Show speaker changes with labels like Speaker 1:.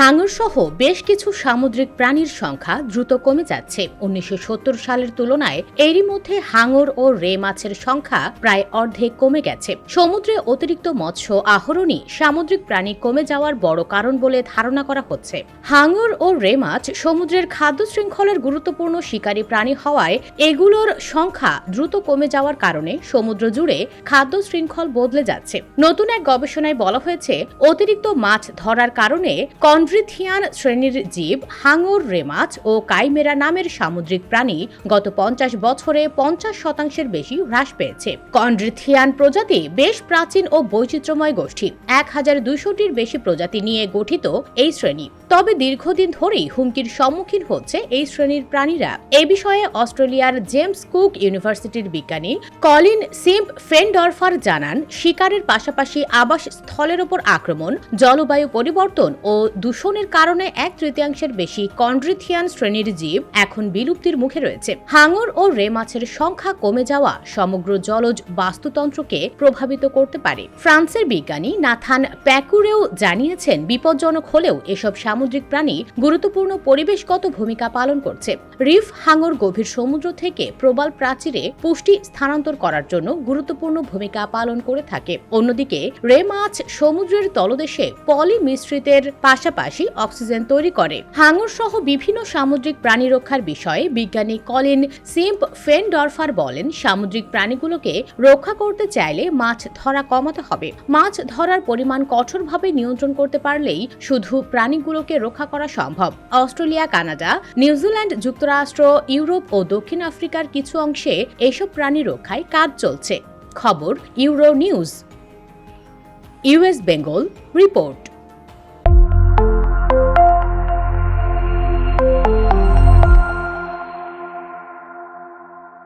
Speaker 1: হাঙর সহ বেশ কিছু সামুদ্রিক প্রাণীর সংখ্যা দ্রুত কমে যাচ্ছে। ১৯৭০ সালের তুলনায় এরই মধ্যে হাঙর ও রে মাছের সংখ্যা প্রায় অর্ধেক কমে গেছে। সমুদ্রে অতিরিক্ত মৎস্য আহরণই সামুদ্রিক প্রাণী কমে যাওয়ার বড় কারণ বলে ধারণা করা হচ্ছে। হাঙর ও রে মাছ সমুদ্রের খাদ্য শৃঙ্খলের গুরুত্বপূর্ণ শিকারী প্রাণী হওয়ায় এগুলোর সংখ্যা দ্রুত কমে যাওয়ার কারণে সমুদ্র জুড়ে খাদ্য শৃঙ্খল বদলে যাচ্ছে। নতুন এক গবেষণায় বলা হয়েছে, অতিরিক্ত মাছ ধরার কারণে কন্ড্রিথিয়ান শ্রেণীর জীব হাঙর, রে মাছ ও কাইমেরা নামের সামুদ্রিক প্রাণী গত ৫০ বছরে ৫০% বেশি হ্রাস পেয়েছে। কন্ড্রিথিয়ান প্রজাতি বেশ প্রাচীন ও বৈচিত্র্যময় গোষ্ঠী। ১,২০০টির বেশি প্রজাতি নিয়ে গঠিত এই শ্রেণী। তবে দীর্ঘদিন ধরেই হুমকির সম্মুখীন হচ্ছে এই শ্রেণীর প্রাণীরা। এ বিষয়ে অস্ট্রেলিয়ার জেমস কুক ইউনিভার্সিটির বিজ্ঞানী কলিন সিম্প ফেনডরফার জানান, শিকারের পাশাপাশি আবাসস্থলের ওপর আক্রমণ, জলবায়ু পরিবর্তন ও দূষণের কারণে ১/৩ বেশি কন্ড্রিথিয়ান শ্রেণীর জীব এখন বিলুপ্তির মুখে রয়েছে। হাঙর ও রে মাছের সংখ্যা কমে যাওয়া সমগ্র জলজ বাস্তুতন্ত্রকে প্রভাবিত করতে পারে। ফ্রান্সের বিজ্ঞানী নাথান প্যাকুরেও জানিয়েছেন, বিপজ্জনক হলেও এসব সামুদ্রিক প্রাণী গুরুত্বপূর্ণ পরিবেশগত ভূমিকা পালন করছে। রিফ হাঙর গভীর সমুদ্র থেকে প্রবাল প্রাচীরে পুষ্টি স্থানান্তর করার জন্য গুরুত্বপূর্ণ ভূমিকা পালন করে থাকে। অন্যদিকে রে মাছ সমুদ্রের তলদেশে পলি মিশ্রিতের পাশাপাশি অক্সিজেন তৈরি করে। হাঙর সহ বিভিন্ন সামুদ্রিক প্রাণী রক্ষার বিষয়ে বিজ্ঞানী কলিন সিম্প ফেনডরফার বলেন, সামুদ্রিক প্রাণীগুলোকে রক্ষা করতে চাইলে মাছ ধরা কমাতে হবে। মাছ ধরার পরিমাণ কঠোরভাবে নিয়ন্ত্রণ করতে পারলেই শুধু প্রাণীগুলোকে রক্ষা করা সম্ভব। অস্ট্রেলিয়া, কানাডা, নিউজিল্যান্ড, যুক্তরাষ্ট্র, ইউরোপ ও দক্ষিণ আফ্রিকার কিছু অংশে এসব প্রাণী রক্ষায় কাজ চলছে। খবর euro news. US Bengal report.